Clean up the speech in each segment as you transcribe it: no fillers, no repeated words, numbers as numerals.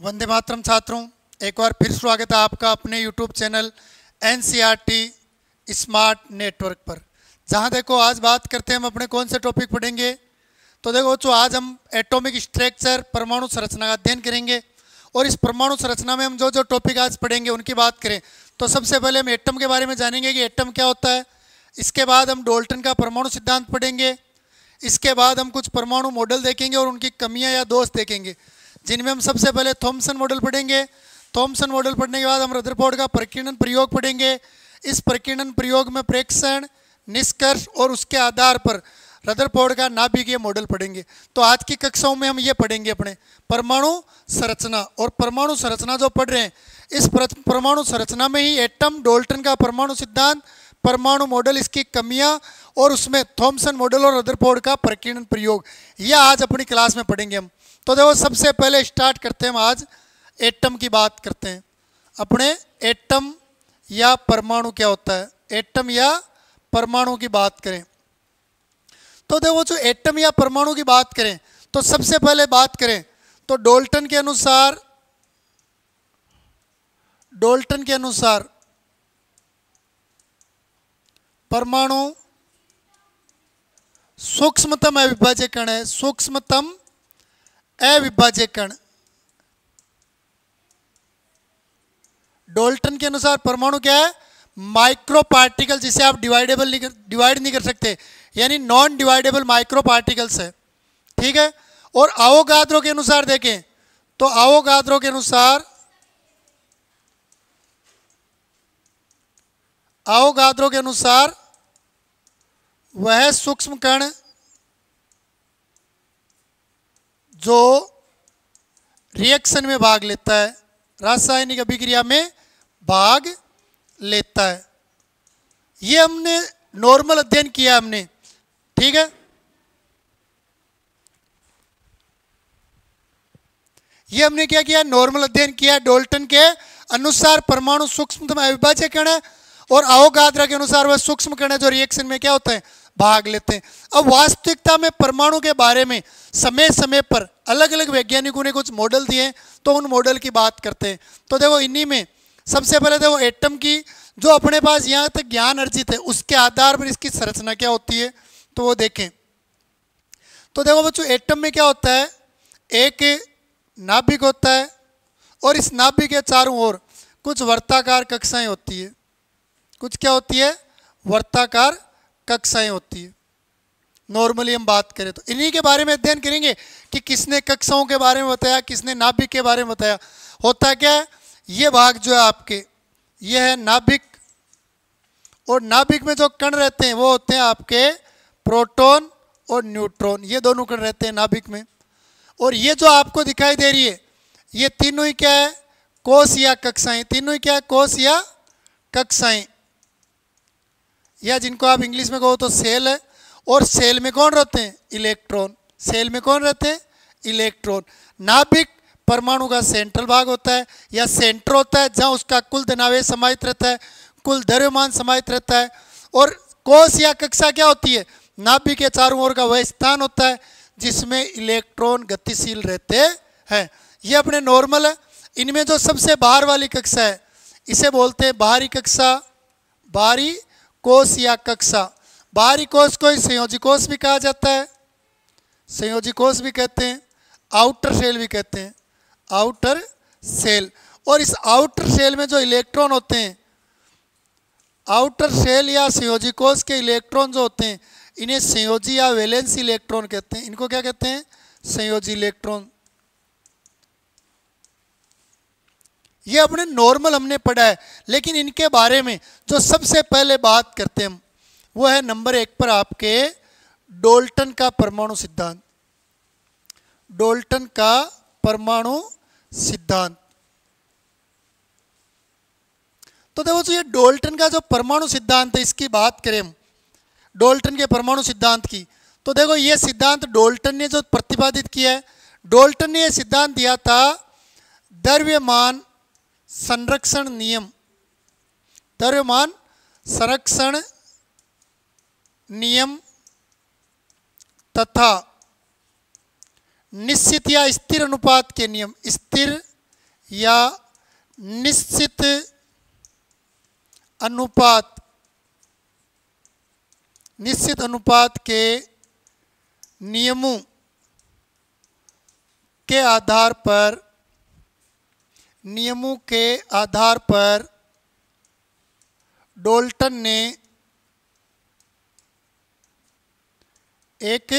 वंदे मातरम छात्रों, एक बार फिर स्वागत है आपका अपने YouTube channel NCERT smart network पर। जहां देखो आज बात करते हैं हम अपने कौन से टॉपिक पढ़ेंगे। तो देखो बच्चों, आज हम एटॉमिक स्ट्रक्चर परमाणु संरचना का अध्ययन करेंगे। और इस परमाणु संरचना में हम जो जो टॉपिक आज पढ़ेंगे उनकी बात करें तो सबसे पहले हम एटम के बारे में जानेंगे कि एटम क्या होता है। इसके बाद हम डाल्टन का परमाणु सिद्धांत पढ़ेंगे। इसके बाद हम कुछ परमाणु मॉडल देखेंगे और उनकी कमियां या दोष देखेंगे, जिनमें हम सबसे पहले थॉमसन मॉडल पढ़ेंगे। थॉमसन मॉडल पढ़ने के बाद हम रदरफोर्ड का प्रकीर्णन प्रयोग पढ़ेंगे। इस प्रकीर्णन प्रयोग में प्रेक्षण, निष्कर्ष और उसके आधार पर रदरफोर्ड का नाभिकीय मॉडल पढ़ेंगे। तो आज की कक्षाओं में हम ये पढ़ेंगे अपने परमाणु संरचना। और परमाणु संरचना जो पढ़ रहे हैं, इस परमाणु संरचना में ही एटम, डाल्टन का परमाणु सिद्धांत, परमाणु मॉडल, इसकी कमियां और उसमें थॉमसन मॉडल और रदरफोर्ड का प्रकीर्णन प्रयोग, यह आज अपनी क्लास में पढ़ेंगे हम। तो देखो सबसे पहले स्टार्ट करते हैं हम आज एटम की बात करते हैं। अपने एटम या परमाणु क्या होता है, एटम या परमाणु की बात करें तो देखो जो एटम या परमाणु की बात करें तो सबसे पहले बात करें तो डाल्टन के अनुसार परमाणु सूक्ष्मतम अविभाज्य कण है। सूक्ष्मतम अविभाज्य कण। डाल्टन के अनुसार परमाणु क्या है, माइक्रो पार्टिकल, जिसे आप डिवाइड नहीं कर सकते, यानी नॉन डिवाइडेबल माइक्रो पार्टिकल्स है। ठीक है। और आवोगाद्रो के अनुसार देखें तो आवोगाद्रो के अनुसार वह सूक्ष्म कण जो रिएक्शन में भाग लेता है, रासायनिक अभिक्रिया में भाग लेता है। ये हमने नॉर्मल अध्ययन किया हमने। ठीक है। ये हमने क्या किया, नॉर्मल अध्ययन किया। डाल्टन के अनुसार परमाणु सूक्ष्मतम अविभाज्य कण है और आवोगाद्रो के अनुसार वह सूक्ष्म कण है जो रिएक्शन में क्या होता है, भाग लेते हैं। अब वास्तविकता में परमाणु के बारे में समय समय पर अलग अलग वैज्ञानिकों ने कुछ मॉडल दिए, तो उन मॉडल की बात करते हैं। तो देखो इन्हीं में सबसे पहले देखो एटम की जो अपने पास यहाँ तक ज्ञान अर्जित है उसके आधार पर इसकी संरचना क्या होती है तो वो देखें। तो देखो बच्चों, एटम में क्या होता है, एक नाभिक होता है और इस नाभिक के चारों ओर कुछ वर्ताकार कक्षाएं होती है। कुछ क्या होती है, वर्ताकार कक्षाएं होती है। नॉर्मली हम बात करें तो इन्हीं के बारे में अध्ययन करेंगे कि किसने कक्षाओं के बारे में बताया, किसने नाभिक के बारे में बताया। होता क्या है, ये भाग जो है आपके, ये है नाभिक। और नाभिक में जो कण रहते हैं वो होते हैं आपके प्रोटॉन और न्यूट्रॉन, ये दोनों कण रहते हैं नाभिक में। और ये जो आपको दिखाई दे रही है ये तीनों ही क्या है, कोश या कक्षाएं। तीनों ही क्या है, कोश या कक्षाएं, या जिनको आप इंग्लिश में कहो तो सेल है। और सेल में कौन रहते हैं, इलेक्ट्रॉन। सेल में कौन रहते हैं, इलेक्ट्रॉन। नाभिक परमाणु का सेंट्रल भाग होता है या सेंटर होता है, जहां उसका कुल धनावेश समाहित रहता है, कुल द्रव्यमान समाहित रहता है। और कोश या कक्षा क्या होती है, नाभिक के चारों ओर का वह स्थान होता है जिसमें इलेक्ट्रॉन गतिशील रहते हैं। ये अपने नॉर्मल है। इनमें जो सबसे बाहर वाली कक्षा है इसे बोलते हैं बाहरी कक्षा, बाहरी कोश या कक्षा। बाहरी कोश को संयोजी कोश भी कहा जाता है, संयोजी कोश भी कहते हैं, आउटर सेल भी कहते हैं, आउटर सेल। और इस आउटर सेल में जो इलेक्ट्रॉन होते हैं, आउटर सेल या संयोजी कोश के इलेक्ट्रॉन जो होते हैं इन्हें संयोजी या वैलेंस इलेक्ट्रॉन कहते हैं। इनको क्या कहते हैं, संयोजी इलेक्ट्रॉन। ये अपने नॉर्मल हमने पढ़ा है, लेकिन इनके बारे में जो सबसे पहले बात करते हैं हम वो है नंबर 1 पर आपके डाल्टन का परमाणु सिद्धांत। डाल्टन का परमाणु सिद्धांत। तो देखो जो ये डाल्टन का जो परमाणु सिद्धांत है इसकी बात करें हम, डाल्टन के परमाणु सिद्धांत की, तो देखो ये सिद्धांत डाल्टन ने जो प्रतिपादित किया है, डाल्टन ने ये सिद्धांत दिया था द्रव्यमान संरक्षण नियम। द्रव्यमान संरक्षण नियम तथा निश्चित या स्थिर अनुपात के नियम, स्थिर या निश्चित अनुपात के नियमों के आधार पर डाल्टन ने एक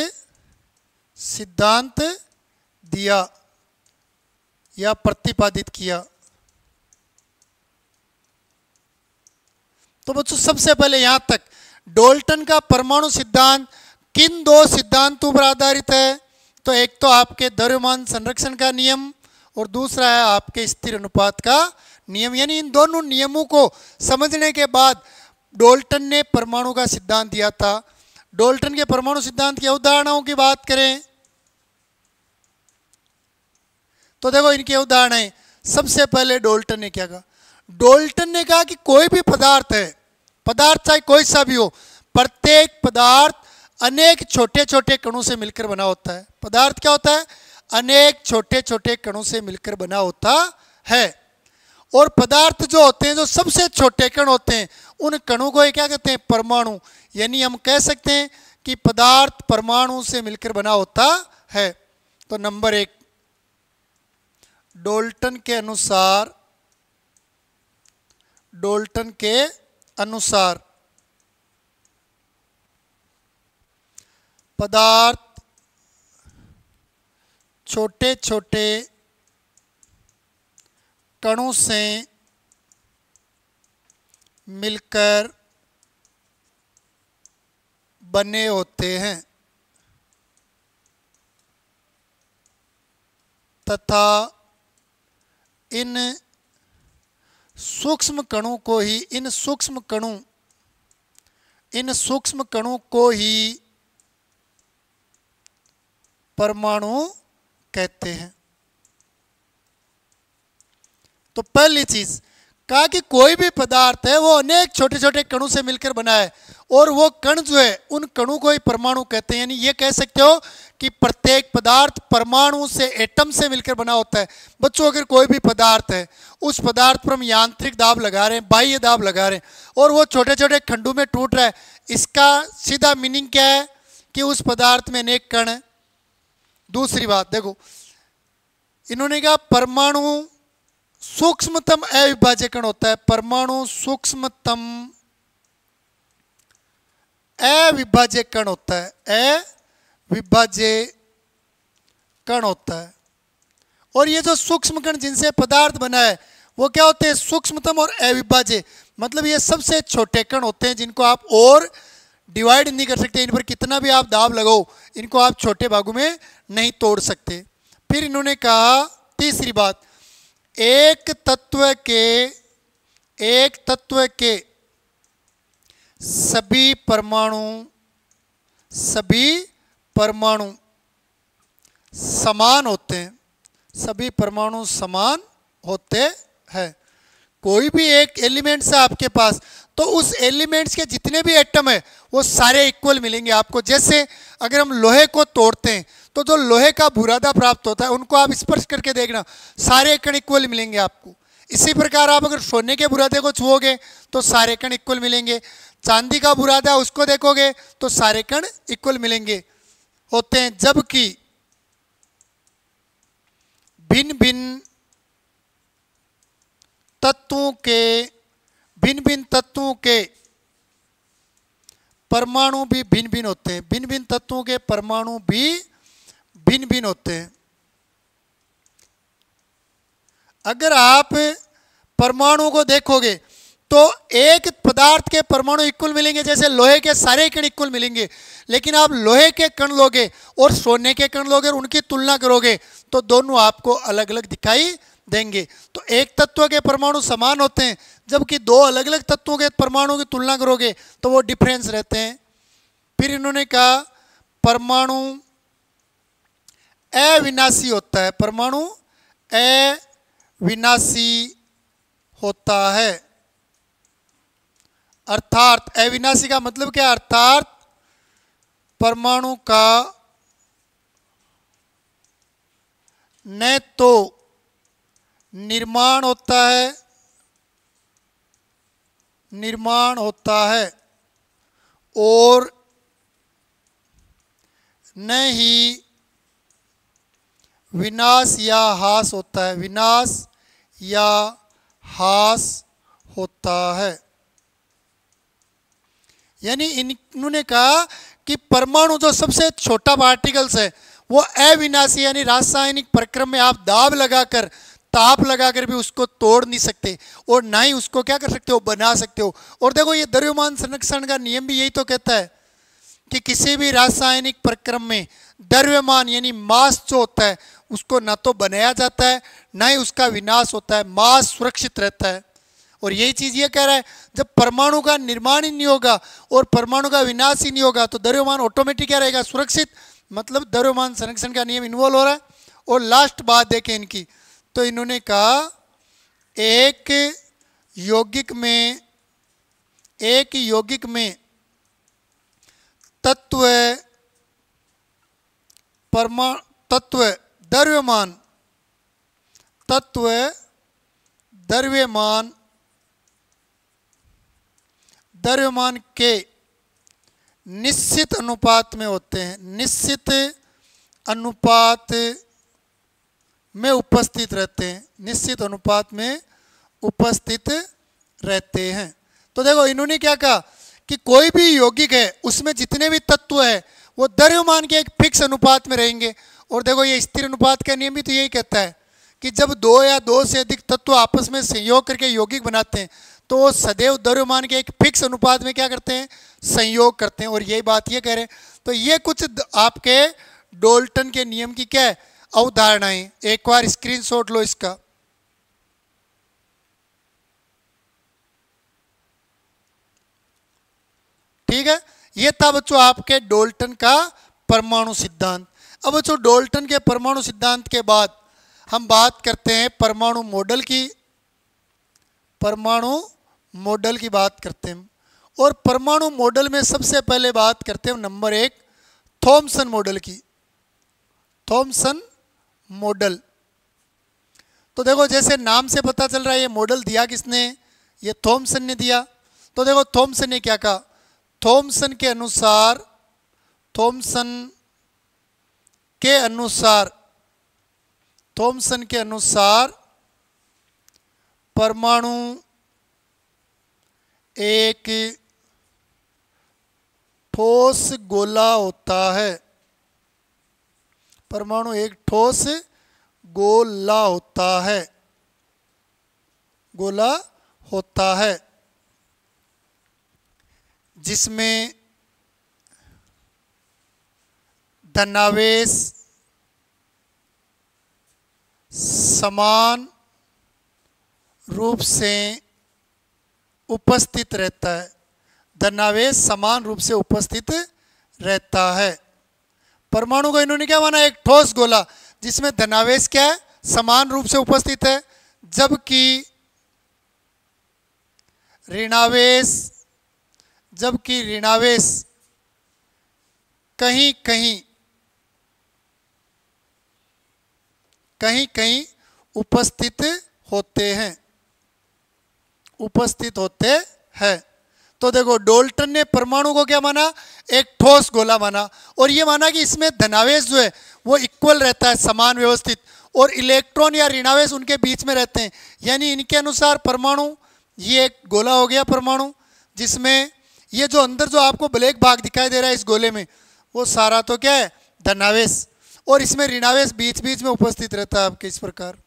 सिद्धांत दिया या प्रतिपादित किया। तो बच्चों सबसे पहले यहां तक डाल्टन का परमाणु सिद्धांत किन दो सिद्धांतों पर आधारित है? तो एक तो आपके द्रव्यमान संरक्षण का नियम और दूसरा है आपके स्थिर अनुपात का नियम। यानी इन दोनों नियमों को समझने के बाद डाल्टन ने परमाणु का सिद्धांत दिया था। डाल्टन के परमाणु सिद्धांत के उदाहरणों की बात करें तो देखो इनके उदाहरण हैं। सबसे पहले डाल्टन ने क्या कहा? डाल्टन ने कहा कि कोई भी पदार्थ है, पदार्थ चाहे कोई सा भी हो, प्रत्येक पदार्थ अनेक छोटे छोटे कणों से मिलकर बना होता है। पदार्थ क्या होता है? अनेक छोटे छोटे कणों से मिलकर बना होता है। और पदार्थ जो होते हैं, जो सबसे छोटे कण होते हैं, उन कणों को क्या कहते हैं? परमाणु। यानी हम कह सकते हैं कि पदार्थ परमाणु से मिलकर बना होता है। तो नंबर एक, डाल्टन के अनुसार पदार्थ छोटे छोटे कणों से मिलकर बने होते हैं तथा इन सूक्ष्म कणों को ही परमाणु कहते हैं। तो पहली चीज कहा कि कोई भी पदार्थ है वो अनेक छोटे छोटे कणों से मिलकर बना है और वो कण जो है उन कणों को ही परमाणु कहते हैं। यानी ये कह सकते हो कि प्रत्येक पदार्थ परमाणु से, एटम से मिलकर बना होता है। बच्चों अगर कोई भी पदार्थ है, उस पदार्थ पर हम यांत्रिक दाब लगा रहे हैं, बाह्य दाब लगा रहे हैं और वो छोटे छोटे खंडों में टूट रहा है, इसका सीधा मीनिंग क्या है? कि उस पदार्थ में अनेक कण है। दूसरी बात देखो, इन्होंने कहा परमाणु सूक्ष्मतम अविभाज्य कण होता है। परमाणु सूक्ष्मतम अविभाज्य कण होता है, अविभाज्य कण होता है। और ये जो सूक्ष्म कण जिनसे पदार्थ बना है वो क्या होते हैं? सूक्ष्मतम और अविभाज्य। मतलब ये सबसे छोटे कण होते हैं जिनको आप और डिवाइड नहीं कर सकते। इन पर कितना भी आप दाब लगाओ, इनको आप छोटे भागों में नहीं तोड़ सकते। फिर इन्होंने कहा तीसरी बात, एक तत्व के सभी परमाणु समान होते हैं। सभी परमाणु समान होते हैं। कोई भी एक एलिमेंट्स है आपके पास, तो उस एलिमेंट्स के जितने भी एटम है वो सारे इक्वल मिलेंगे आपको। जैसे अगर हम लोहे को तोड़ते हैं तो जो लोहे का बुरादा प्राप्त होता है उनको आप स्पर्श करके देखना, सारे कण इक्वल मिलेंगे आपको। इसी प्रकार आप अगर सोने के बुरादे को छुओगे तो सारे कण इक्वल मिलेंगे। चांदी का बुरादा उसको देखोगे तो सारे कण इक्वल मिलेंगे होते हैं। जबकि भिन्न भिन्न तत्वों के परमाणु भी भिन्न भिन्न होते हैं। भिन्न भिन्न तत्वों के परमाणु भी भिन्न भिन्न होते हैं। अगर आप परमाणु को देखोगे तो एक पदार्थ के परमाणु इक्वल मिलेंगे, जैसे लोहे के सारे कण इक्वल मिलेंगे। लेकिन आप लोहे के कण लोगे और सोने के कण लोगे और उनकी तुलना करोगे तो दोनों आपको अलग अलग दिखाई देंगे। तो एक तत्व के परमाणु समान होते हैं, जबकि दो अलग अलग तत्वों के परमाणु की तुलना करोगे तो वो डिफरेंस रहते हैं। फिर इन्होंने कहा परमाणु अविनाशी होता है। परमाणु अविनाशी होता है। अर्थात अविनाशी का मतलब क्या? अर्थात परमाणु का न तो निर्माण होता है और न ही विनाश या ह्रास होता है, विनाश या ह्रास होता है। यानी इन्होंने कहा कि परमाणु जो सबसे छोटा पार्टिकल्स है वो अविनाशी, यानी रासायनिक प्रक्रम में आप दाब लगाकर, ताप लगाकर भी उसको तोड़ नहीं सकते और ना ही उसको क्या कर सकते हो, बना सकते हो। और देखो ये द्रव्यमान संरक्षण का नियम भी यही तो कहता है कि किसी भी रासायनिक प्रक्रम में द्रव्यमान यानी मास जो होता है उसको ना तो बनाया जाता है ना ही उसका विनाश होता है, मास सुरक्षित रहता है। और यही चीज ये कह रहा है, जब परमाणु का निर्माण ही नहीं होगा और परमाणु का विनाश ही नहीं होगा तो द्रव्यमान ऑटोमेटिक क्या रहेगा, सुरक्षित। मतलब द्रव्यमान संरक्षण का नियम इन्वॉल्व हो रहा है। और लास्ट बात देखें इनकी, तो इन्होंने कहा एक यौगिक में तत्व द्रव्यमान के निश्चित अनुपात में होते हैं, निश्चित अनुपात में उपस्थित रहते हैं, निश्चित अनुपात में उपस्थित रहते हैं। तो देखो इन्होंने क्या कहा कि कोई भी यौगिक है उसमें जितने भी तत्व है वो द्रव्यमान के एक फिक्स अनुपात में रहेंगे। और देखो ये स्थिर अनुपात का नियम भी तो यही कहता है कि जब दो या दो से अधिक तत्व आपस में संयोग करके यौगिक बनाते हैं तो वो सदैव द्रव्यमान के एक फिक्स अनुपात में क्या करते हैं, संयोग करते हैं। और यही बात ये कह रहे हैं। तो ये कुछ आपके डाल्टन के नियम की क्या है, अवधारणाएं। एक बार स्क्रीनशॉट लो इसका। ठीक है, ये था बच्चों आपके डाल्टन का परमाणु सिद्धांत। अब बच्चों डाल्टन के परमाणु सिद्धांत के बाद हम बात करते हैं परमाणु मॉडल की। परमाणु मॉडल की बात करते हैं और परमाणु मॉडल में सबसे पहले बात करते हैं नंबर 1 थॉमसन मॉडल की। थॉमसन मॉडल, तो देखो जैसे नाम से पता चल रहा है ये मॉडल दिया किसने, ये थॉमसन ने दिया। तो देखो थॉमसन ने क्या कहा, थॉमसन के अनुसार परमाणु एक ठोस गोला होता है, परमाणु एक ठोस गोला होता है जिसमें धनावेश समान रूप से उपस्थित रहता है, धनावेश समान रूप से उपस्थित रहता है। परमाणु को इन्होंने क्या माना, एक ठोस गोला जिसमें धनावेश क्या है, समान रूप से उपस्थित है, जबकि ऋणावेश कहीं कहीं उपस्थित होते हैं। तो देखो डाल्टन ने परमाणु को क्या माना, एक ठोस गोला माना और ये माना कि इसमें धनावेश जो है वो इक्वल रहता है, समान व्यवस्थित, और इलेक्ट्रॉन या ऋणावेश उनके बीच में रहते हैं। यानी इनके अनुसार परमाणु ये एक गोला हो गया परमाणु, जिसमें ये जो अंदर जो आपको ब्लैक भाग दिखाई दे रहा है इस गोले में वो सारा तो क्या है, धनावेश, और इसमें ऋणावेश बीच बीच में उपस्थित रहता है आपके इस प्रकार।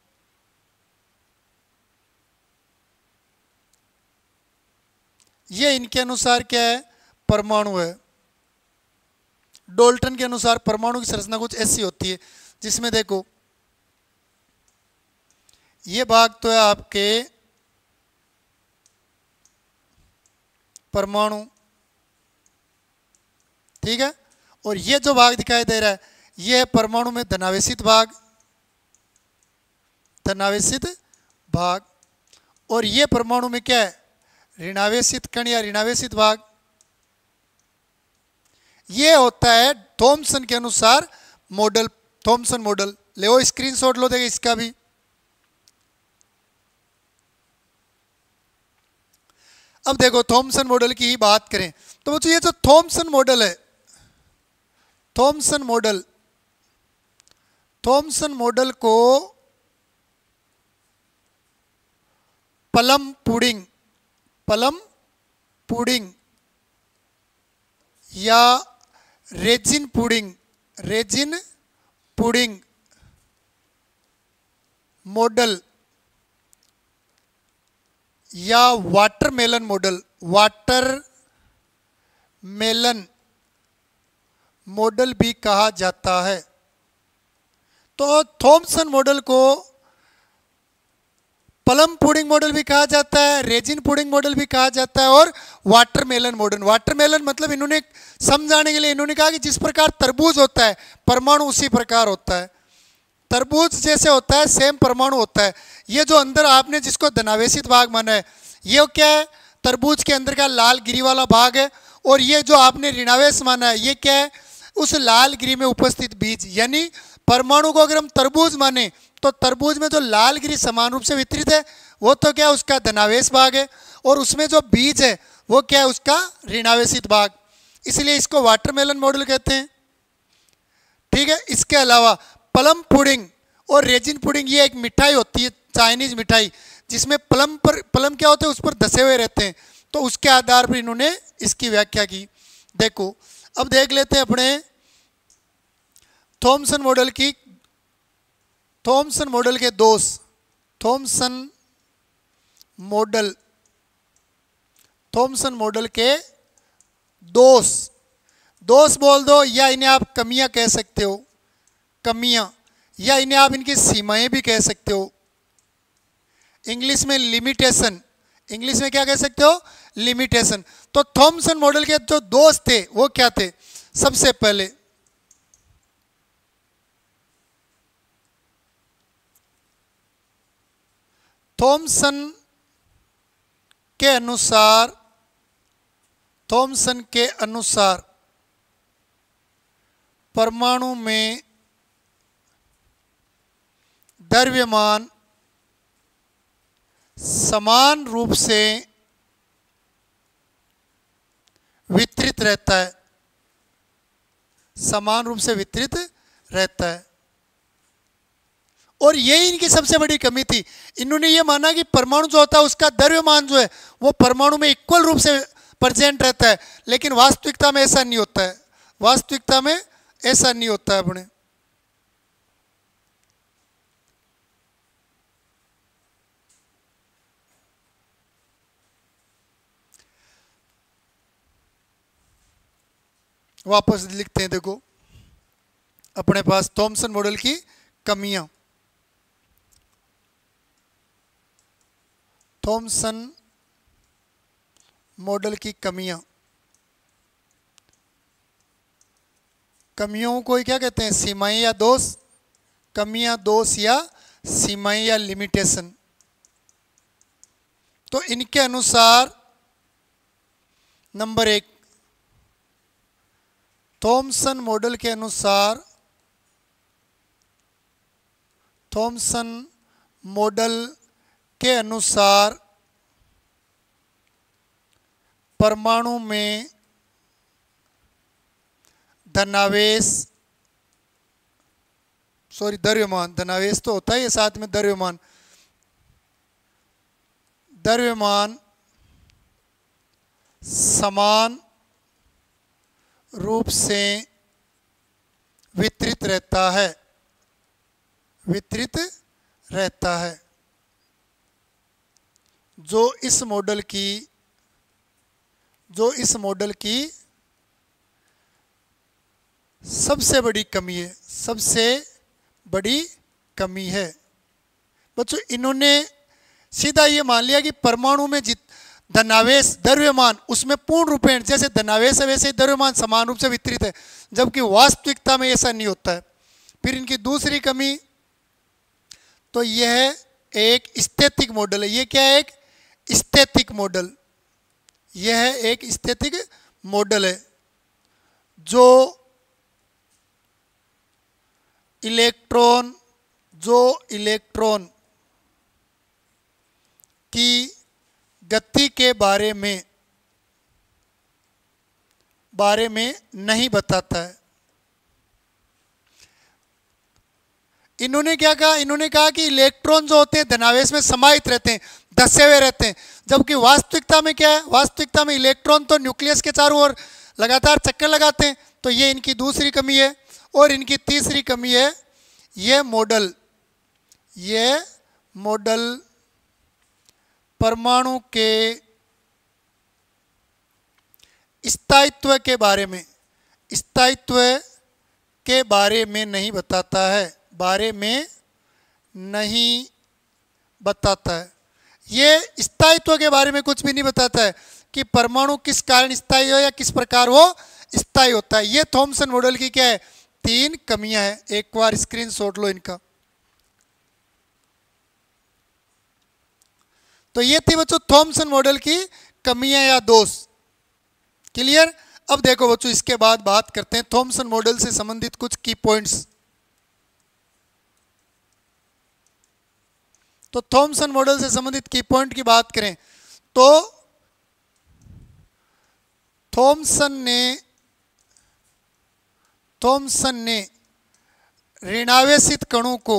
ये इनके अनुसार क्या है, परमाणु है। डाल्टन के अनुसार परमाणु की संरचना कुछ ऐसी होती है जिसमें देखो ये भाग तो है आपके परमाणु, ठीक है, और ये जो भाग दिखाई दे रहा है ये है परमाणु में धनावेशित भाग, और ये परमाणु में क्या है, ऋणावेशित कण या ऋणावेशित भाग। ये होता है थॉमसन के अनुसार मॉडल, थॉमसन मॉडल। ले स्क्रीनशॉट लो, देखिए इसका भी। अब देखो थॉमसन मॉडल की ही बात करें तो बच्चों ये जो थॉमसन मॉडल है, थॉमसन मॉडल को प्लम पुडिंग या रेजिन पुडिंग मॉडल या वाटरमेलन मॉडल भी कहा जाता है। तो थॉमसन मॉडल को प्लम पुडिंग मॉडल भी कहा जाता है, रेजिन पुडिंग मॉडल भी कहा जाता है और वाटरमेलन मॉडल। वाटरमेलन मतलब इन्होंने समझाने के लिए इन्होंने कहा कि जिस प्रकार तरबूज होता है परमाणु उसी प्रकार होता है, तरबूज जैसे होता है सेम परमाणु होता है। ये जो अंदर आपने जिसको धनावेशित भाग माना है ये क्या है, तरबूज के अंदर का लाल गिरी वाला भाग है, और ये जो आपने ऋणावेश माना है ये क्या है, उस लाल गिरी में उपस्थित बीज। यानी परमाणु को अगर हम तरबूज माने तो तरबूज में जो लाल गिरी समान रूप से वितरित है वो तो क्या उसका धनावेश भाग है, और उसमें जो बीज है वो क्या है उसका ऋणावेशित भाग, इसलिए इसको वाटरमेलन मॉडल कहते हैं। ठीक है, इसके अलावा प्लम पुडिंग और रेजिन पुडिंग ये एक मिठाई होती है, चाइनीज मिठाई, जिसमें प्लम क्या होते हैं उस पर धसे हुए रहते हैं, तो उसके आधार पर इन्होंने इसकी व्याख्या की। देखो अब देख लेते हैं अपने थॉमसन मॉडल के दोष। थॉमसन मॉडल के दोष बोल दो, या इन्हें आप कमियां कह सकते हो, कमियां, या इन्हें आप इनकी सीमाएं भी कह सकते हो। इंग्लिश में लिमिटेशन, इंग्लिश में क्या कह सकते हो, लिमिटेशन। तो थॉमसन मॉडल के जो दोष थे वो क्या थे? सबसे पहले थॉमसन के अनुसार परमाणु में द्रव्यमान समान रूप से वितरित रहता है, समान रूप से वितरित रहता है। और यही इनकी सबसे बड़ी कमी थी। इन्होंने ये माना कि परमाणु जो होता है उसका द्रव्यमान जो है वो परमाणु में इक्वल रूप से प्रेजेंट रहता है, लेकिन वास्तविकता में ऐसा नहीं होता है, वास्तविकता में ऐसा नहीं होता है। अपने वापस लिखते हैं, देखो अपने पास थॉमसन मॉडल की कमियां। थॉमसन मॉडल की कमियों को क्या कहते हैं? सीमाएं या दोष, कमियां, दोष या सीमाएं या लिमिटेशन। तो इनके अनुसार नंबर 1, थॉमसन मॉडल के अनुसार, थॉमसन मॉडल के अनुसार परमाणु में द्रव्यमान, धनावेश तो होता है ये, साथ में द्रव्यमान समान रूप से वितरित रहता है, जो इस मॉडल की सबसे बड़ी कमी है। बच्चों इन्होंने सीधा ये मान लिया कि परमाणु में धनावेश, द्रव्यमान उसमें पूर्ण रूपेण जैसे धनावेश है वैसे द्रव्यमान समान रूप से वितरित है, जबकि वास्तविकता में ऐसा नहीं होता है। फिर इनकी दूसरी कमी, तो यह एक स्थैतिक मॉडल है। ये क्या है? एक स्थैतिक मॉडल। यह एक स्थैतिक मॉडल है जो इलेक्ट्रॉन की गति के बारे में नहीं बताता है। इन्होंने क्या कहा, इन्होंने कहा कि इलेक्ट्रॉन जो होते हैं धनावेश में समाहित रहते हैं, धसे हुए रहते हैं, जबकि वास्तविकता में क्या है, वास्तविकता में इलेक्ट्रॉन तो न्यूक्लियस के चारों ओर लगातार चक्कर लगाते हैं। तो ये इनकी दूसरी कमी है। और इनकी तीसरी कमी है, ये मॉडल परमाणु के स्थायित्व के बारे में नहीं बताता है, ये स्थायित्व के बारे में कुछ भी नहीं बताता है कि परमाणु किस कारण स्थायी हो या किस प्रकार वो स्थायी होता है। ये थॉमसन मॉडल की क्या है, 3 कमियां हैं। एक बार स्क्रीनशॉट लो इनका। तो ये थी बच्चों थॉमसन मॉडल की कमियां या दोष। क्लियर। अब देखो बच्चों, इसके बाद बात करते हैं थॉमसन मॉडल से संबंधित कुछ की पॉइंट्स। तो थॉमसन मॉडल से संबंधित की पॉइंट की बात करें तो थॉमसन ने ऋणावेशित कणों को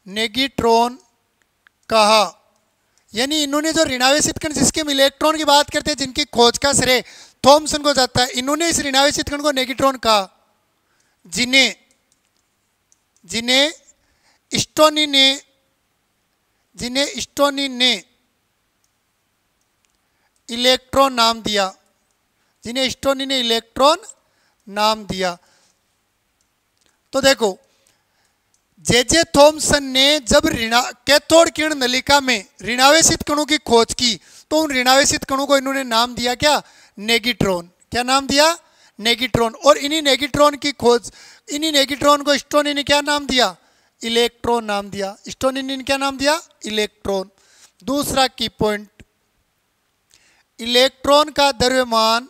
नेगिट्रॉन कहा। यानी इन्होंने जो ऋणावेशित कण जिसके हम इलेक्ट्रॉन की बात करते हैं, जिनकी खोज का श्रेय थॉमसन को जाता है, इन्होंने इस ऋणावेशित कण को नेगिट्रॉन कहा, जिन्हें स्टोनी ने इलेक्ट्रॉन नाम दिया। तो देखो, जे थॉमसन ने जब कैथोड किरण नलिका में ऋणावेशित कणों की खोज की तो उन ऋणावेशित कणों को इन्होंने नाम दिया क्या, नेगिट्रॉन। क्या नाम दिया, नेगिट्रॉन। और इन्हीं नेगिट्रॉन को स्टोनी ने क्या नाम दिया, इलेक्ट्रॉन नाम दिया। स्टोनी ने क्या नाम दिया, इलेक्ट्रॉन। दूसरा की पॉइंट, इलेक्ट्रॉन का द्रव्यमान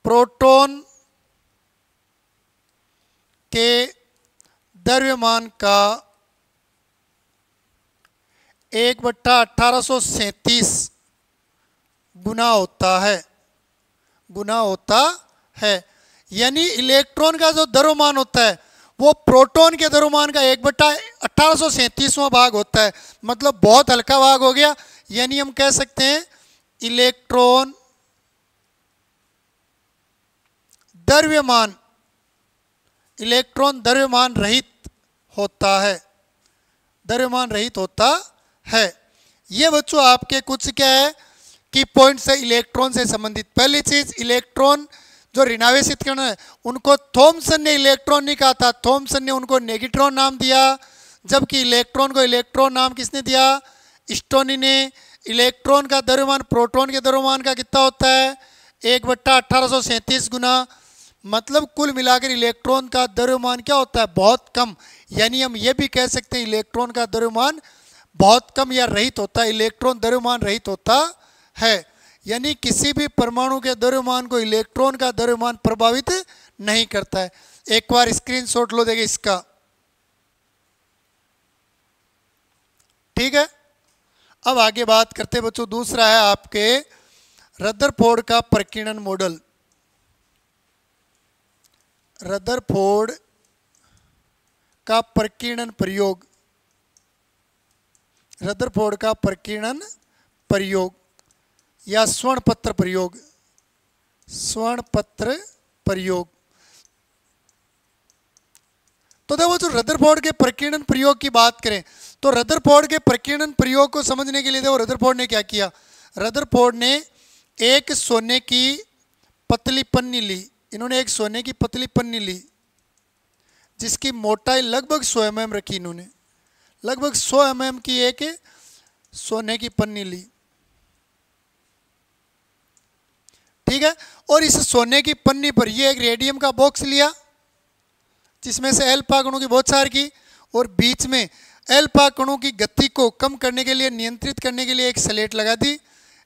प्रोटॉन के द्रव्यमान का 1/1837 गुना होता है। यानी इलेक्ट्रॉन का जो द्रव्यमान होता है वो प्रोटॉन के द्रव्यमान का 1/1837वां भाग होता है। मतलब बहुत हल्का भाग हो गया। यानी हम कह सकते हैं इलेक्ट्रॉन द्रव्यमान रहित होता है। ये बच्चों आपके कुछ क्या है की पॉइंट्स है इलेक्ट्रॉन से संबंधित। पहली चीज, इलेक्ट्रॉन जो ऋणावेशित कण है उनको थॉमसन ने इलेक्ट्रॉन नहीं कहा था, थॉमसन ने उनको नेगिट्रॉन नाम दिया। जबकि इलेक्ट्रॉन को इलेक्ट्रॉन नाम किसने दिया, स्टोनी ने। इलेक्ट्रॉन का द्रव्यमान प्रोटॉन के द्रव्यमान का कितना होता है, 1/1837 गुना। मतलब कुल मिलाकर इलेक्ट्रॉन का द्रव्यमान क्या होता है, बहुत कम। यानी हम ये भी कह सकते हैं इलेक्ट्रॉन का द्रव्यमान बहुत कम या रहित होता है, इलेक्ट्रॉन द्रव्यमान रहित होता है। यानी किसी भी परमाणु के द्रव्यमान को इलेक्ट्रॉन का द्रव्यमान प्रभावित नहीं करता है। एक बार स्क्रीनशॉट लो देखिए इसका। ठीक है। अब आगे बात करते बच्चों, दूसरा है आपके रदरफोर्ड का प्रकीर्णन मॉडल। रदरफोर्ड का प्रकीर्णन प्रयोग या स्वर्ण पत्र प्रयोग। तो देखो जो रदरफोर्ड के प्रकीर्णन प्रयोग की बात करें तो रदरफोर्ड के प्रकीर्णन प्रयोग को समझने के लिए देखो रदरफोर्ड ने क्या किया। रदरफोर्ड ने एक सोने की पतली पन्नी ली। इन्होंने एक सोने की पतली पन्नी ली जिसकी मोटाई लगभग 100 mm रखी। इन्होंने लगभग 100 mm की एक सोने की पन्नी ली। ठीक है। और इस सोने की पन्नी पर ये एक रेडियम का बॉक्स लिया जिसमें से अल्फा कणों की बौछार की, और बीच में एल्फा कणों की गति को कम करने के लिए, नियंत्रित करने के लिए एक स्लेट लगा दी,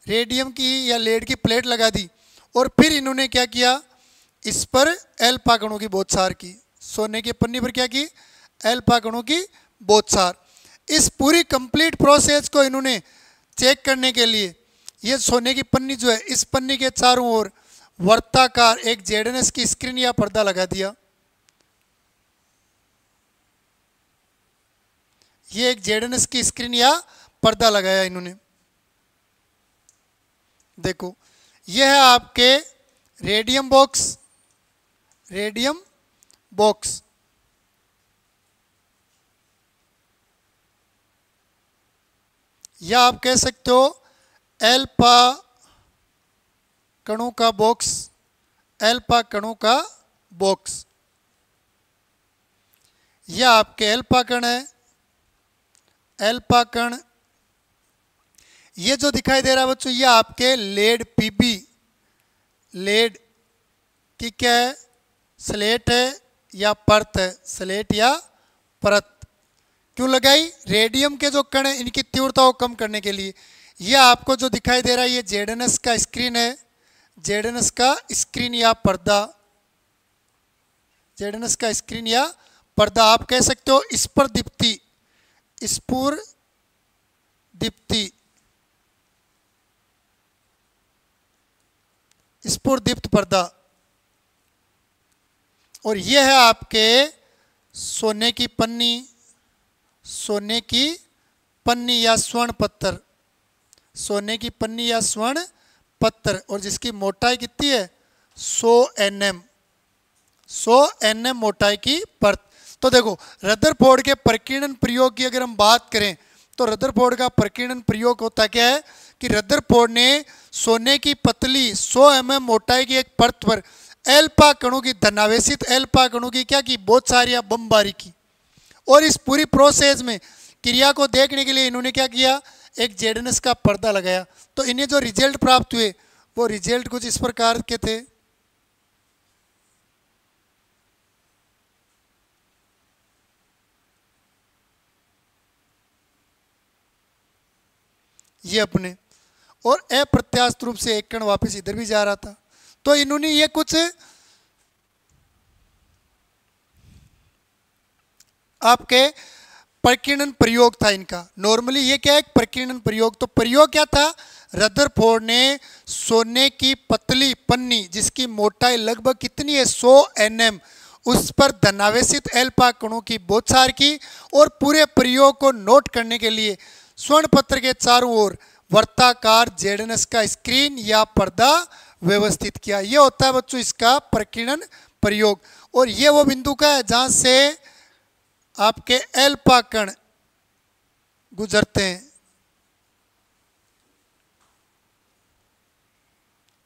रेडियम की या लेड की प्लेट लगा दी, और फिर इन्होंने क्या किया, इस पर एल्फा कणों की बौछार की, सोने की पन्नी पर क्या की, एल्फा कणों की बौछार। इस पूरी कंप्लीट प्रोसेस को इन्होंने चेक करने के लिए ये सोने की पन्नी जो है, इस पन्नी के चारों ओर वर्ताकार एक जेडएनएस की स्क्रीन या पर्दा लगा दिया। ये एक जेडएनएस की स्क्रीन या पर्दा लगाया इन्होंने। देखो यह है आपके रेडियम बॉक्स, रेडियम बॉक्स। या आप कह सकते हो एल्फा कणों का बॉक्स, एल्फा कणों का बॉक्स। यह आपके एल्फा कण है, एल्फा कण। ये जो दिखाई दे रहा है बच्चों, ये आपके लेड पीबी, लेड की क्या है, स्लेट है या परत है, स्लेट या परत। क्यों लगाई, रेडियम के जो कण है इनकी तीव्रता को कम करने के लिए। यह आपको जो दिखाई दे रहा है ये जेडएनएस का स्क्रीन है, जेडएनएस का स्क्रीन या पर्दा, जेडएनएस का स्क्रीन या पर्दा। आप कह सकते हो स्फुरदीप्ति, स्फुरदीप्ति, स्फुरदीप्त पर्दा। और यह है आपके सोने की पन्नी, सोने की पन्नी या स्वर्ण पत्थर, सोने की पन्नी या स्वर्ण पत्थर, और जिसकी मोटाई कितनी है, 100 nm, 100 nm मोटाई की परत। तो देखो रदरफोर्ड के प्रकीर्णन प्रयोग की अगर हम बात करें तो रदरफोर्ड का प्रकीर्णन प्रयोग होता क्या है कि रदरफोर्ड ने सोने की पतली 100 mm मोटाई की एक परत पर एल्फा कणों की, धनावेशित एल्फा कणों की क्या की, बौछार या बमबारी की। और इस पूरी प्रोसेस में क्रिया को देखने के लिए इन्होंने क्या किया, एक जेडएनएस का पर्दा लगाया। तो इन्हें जो रिजल्ट प्राप्त हुए वो रिजल्ट कुछ इस प्रकार के थे। ये अपने, और अप्रत्याशित रूप से एक कण वापस इधर भी जा रहा था। तो इन्होंने ये कुछ आपके प्रकीर्णन प्रयोग था इनका। नॉर्मली ये क्या है, एक प्रकीर्णन प्रयोग। तो प्रयोग क्या था, रदरफोर्ड ने सोने की पतली पन्नी जिसकी मोटाई लगभग कितनी है, 100 nm, उस पर धनावेशित एल्फा कणों की बौछार की, और पूरे प्रयोग को नोट करने के लिए स्वर्ण पत्र के चारों ओर वर्ताकार जेडएनएस का स्क्रीन या पर्दा व्यवस्थित किया। यह होता है बच्चों इसका प्रकीर्णन प्रयोग। और ये वो बिंदु का है जहां से आपके एल्फा कण गुजरते हैं।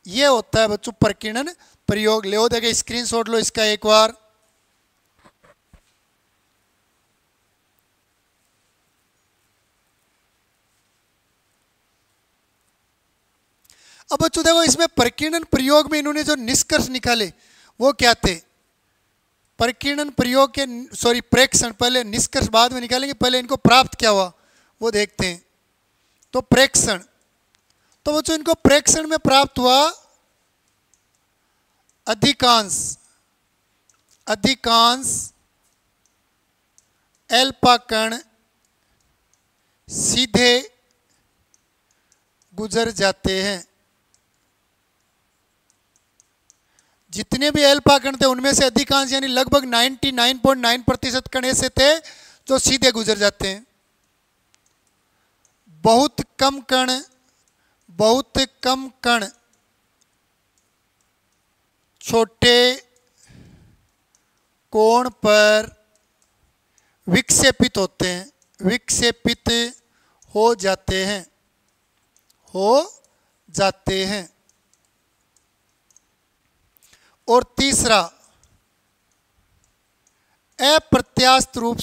ये होता है बच्चों प्रकीर्णन प्रयोग। ले देखे स्क्रीनशॉट लो इसका एक बार। अब बच्चों देखो इसमें प्रकीर्णन प्रयोग में इन्होंने जो निष्कर्ष निकाले वो क्या थे। प्रकीर्णन प्रयोग के प्रेक्षण, पहले निष्कर्ष बाद में निकालेंगे, पहले इनको प्राप्त क्या हुआ वो देखते हैं। तो प्रेक्षण, तो बच्चों इनको प्रेक्षण में प्राप्त हुआ अधिकांश एल्फा कण सीधे गुजर जाते हैं। जितने भी एल्फा कण थे उनमें से अधिकांश यानी लगभग 99.9% कण ऐसे थे जो सीधे गुजर जाते हैं। बहुत कम कण छोटे कोण पर विक्षेपित होते हैं, विक्षेपित हो जाते हैं। और तीसरा, अप्रत्याशित रूप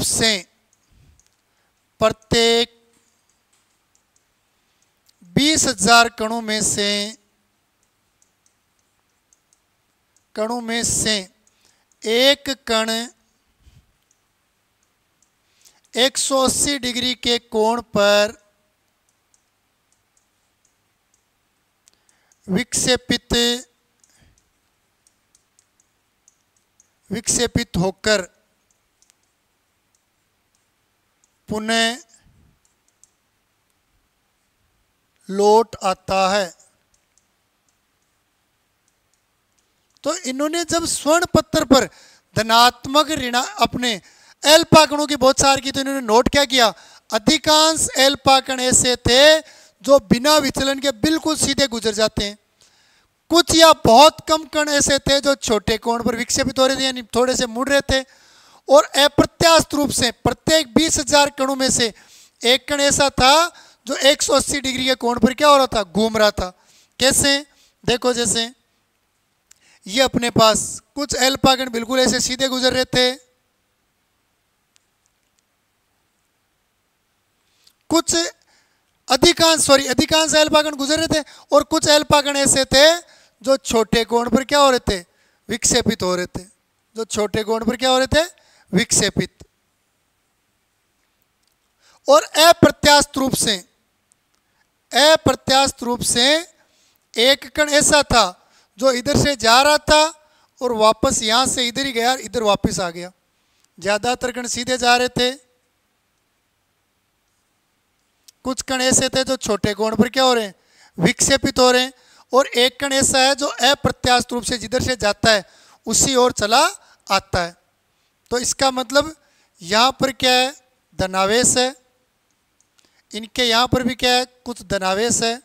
से प्रत्येक 20,000 कणों में से एक कण 180 डिग्री के कोण पर विक्षेपित होकर पुनः लौट आता है। तो इन्होंने जब स्वर्ण पत्र पर धनात्मक ऋण अपने एल्फा कणों की बहुत सारी की, तो इन्होंने नोट क्या किया, अधिकांश एल्फा कण ऐसे थे जो बिना विचलन के बिल्कुल सीधे गुजर जाते हैं। कुछ या बहुत कम कण ऐसे थे जो छोटे कोण पर विक्षेपित हो रहे थे, यानी थोड़े से मुड़ रहे थे। और अप्रत्याशित रूप से प्रत्येक 20,000 कणों में से एक कण ऐसा था जो 180 डिग्री के कोण पर क्या हो रहा था, घूम रहा था। कैसे, देखो, जैसे ये अपने पास कुछ एल्फा कण बिल्कुल ऐसे सीधे गुजर रहे थे, कुछ अधिकांश एल्फा कण गुजर रहे थे, और कुछ एल्फा कण ऐसे थे जो छोटे कोण पर क्या हो रहे थे, विक्षेपित हो रहे थे। जो छोटे कोण पर क्या हो रहे थे, विक्षेपित। और अप्रत्याशित रूप से एक कण ऐसा था जो इधर से जा रहा था और वापस यहां से इधर ही गया, इधर वापस आ गया। ज्यादातर कण सीधे जा रहे थे, कुछ कण ऐसे थे जो छोटे कोण पर क्या हो रहे हैं, विक्षेपित हो रहे हैं, और एक कण ऐसा है जो अप्रत्याशित रूप से जिधर से जाता है उसी ओर चला आता है। तो इसका मतलब यहां पर क्या है, धनावेश है, इनके यहां पर भी क्या है, कुछ धनावेश है।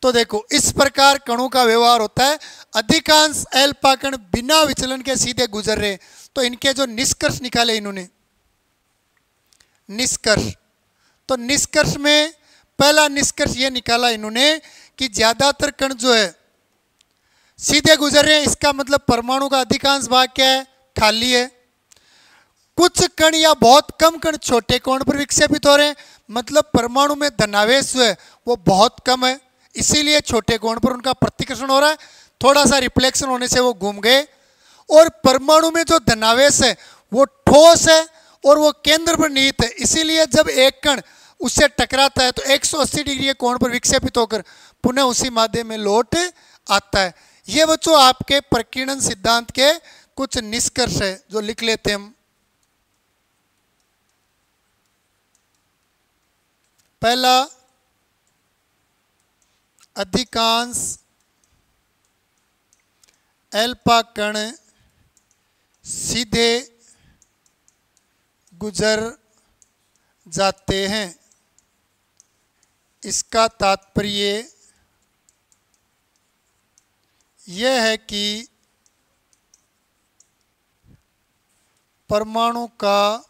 तो देखो, इस प्रकार कणों का व्यवहार होता है। अधिकांश एल्फा कण बिना विचलन के सीधे गुजर रहे। तो इनके जो निष्कर्ष निकाले इन्होंने, निष्कर्ष, तो निष्कर्ष में पहला निष्कर्ष ये निकाला इन्होंने कि ज्यादातर कण जो है सीधे गुजर रहे हैं। इसका मतलब परमाणु का अधिकांश भाग क्या है, खाली है। कुछ कण या बहुत कम कण छोटे कोण पर विक्षेपित हो रहे हैं, मतलब परमाणु में धनावेश जो है वो बहुत कम है, इसीलिए छोटे कोण पर उनका प्रतिकर्षण हो रहा है, थोड़ा सा रिफ्लेक्शन होने से वो घूम गए। और परमाणु में जो धनावेश है वो ठोस है और वो केंद्र पर निहित है, इसीलिए जब एक कण उससे टकराता है तो 180 डिग्री के कोण पर विक्षेपित होकर पुनः उसी माध्य में लौट आता है। ये बच्चों आपके प्रकीर्णन सिद्धांत के कुछ निष्कर्ष है जो लिख लेते हैं हम। पहला, अधिकांश एल्फा कण सीधे गुजर जाते हैं। इसका तात्पर्य यह है कि परमाणु का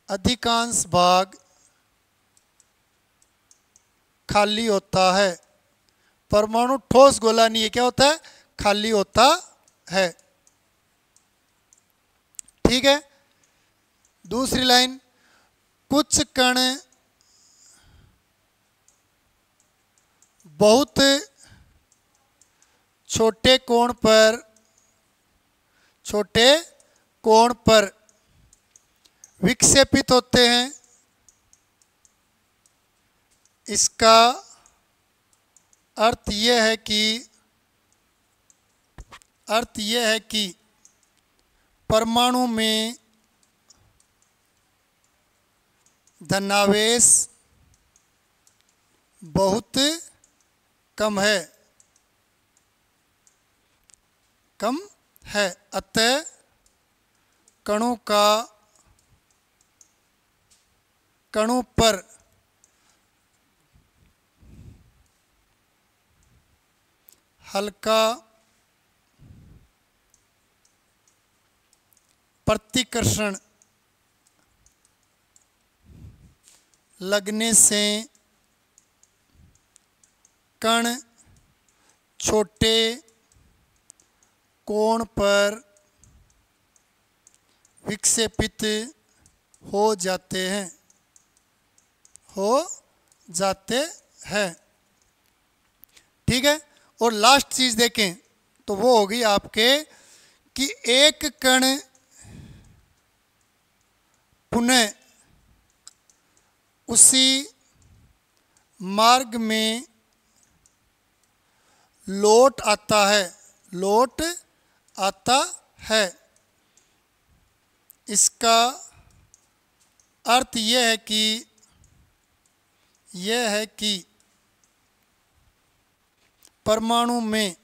अधिकांश भाग खाली होता है। परमाणु ठोस गोला नहीं है, क्या होता है, खाली होता है। ठीक है। दूसरी लाइन, कुछ कण बहुत छोटे कोण पर विक्षेपित होते हैं। इसका अर्थ यह है कि परमाणु में धनावेश बहुत कम है, अतः कणों पर हल्का प्रतिकर्षण लगने से कण छोटे कोण पर विक्षेपित हो जाते हैं। हो जाते हैं। ठीक है, और लास्ट चीज देखें तो वो होगी आपके कि एक कण पुनः उसी मार्ग में लौट आता है, लौट आता है। इसका अर्थ यह है कि परमाणु में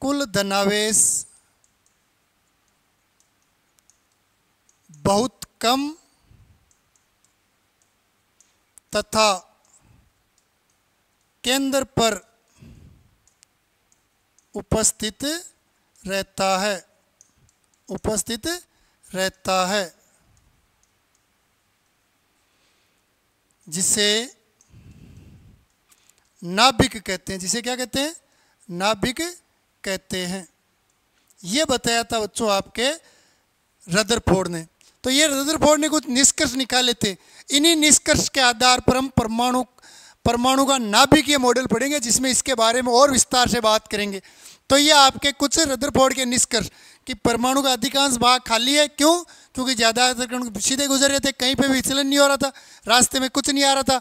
कुल धनावेश बहुत कम तथा केंद्र पर उपस्थित रहता है, उपस्थित रहता है, जिसे नाभिक कहते हैं। जिसे क्या कहते हैं? नाभिक कहते हैं। ये बताया था बच्चों आपके रदरफोर्ड ने। तो ये रदरफोर्ड ने कुछ निष्कर्ष निकाले थे। इन्हीं निष्कर्ष के आधार पर हम परमाणु का नाभिकीय मॉडल पढ़ेंगे, जिसमें इसके बारे में और विस्तार से बात करेंगे। तो ये आपके कुछ रदरफोर्ड के निष्कर्ष कि परमाणु का अधिकांश भाग खाली है। क्यों? क्योंकि ज़्यादातर कण सीधे गुजर रहे थे, कहीं पे भी विचलन नहीं हो रहा था, रास्ते में कुछ नहीं आ रहा था।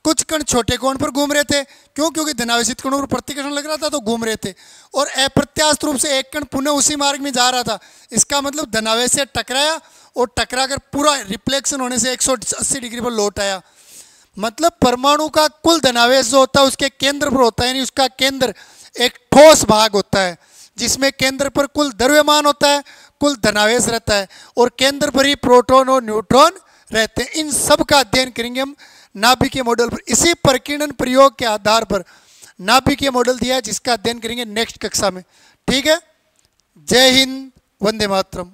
कुछ कण छोटे कोण पर घूम रहे थे। क्यों? क्योंकि धनावेशित कणों पर प्रतिकर्षण लग रहा था तो घूम रहे थे। और अप्रत्याशित रूप से एक कण पुनः उसी मार्ग में जा रहा था। इसका मतलब धनावेश से टकराया और टकराकर पूरा रिफ्लेक्शन होने से 180 डिग्री पर लौट आया। मतलब परमाणु का कुल धनावेश जो होता है उसके केंद्र पर होता है, यानी उसका केंद्र एक ठोस भाग होता है, जिसमें केंद्र पर कुल द्रव्यमान होता है, कुल धनावेश रहता है, और केंद्र पर ही प्रोटॉन और न्यूट्रॉन रहते हैं। इन सब का अध्ययन करेंगे हम नाभिकीय मॉडल पर। इसी प्रकीर्णन प्रयोग के आधार पर नाभिकीय मॉडल दिया है, जिसका अध्ययन करेंगे नेक्स्ट कक्षा में। ठीक है, जय हिंद, वंदे मातरम।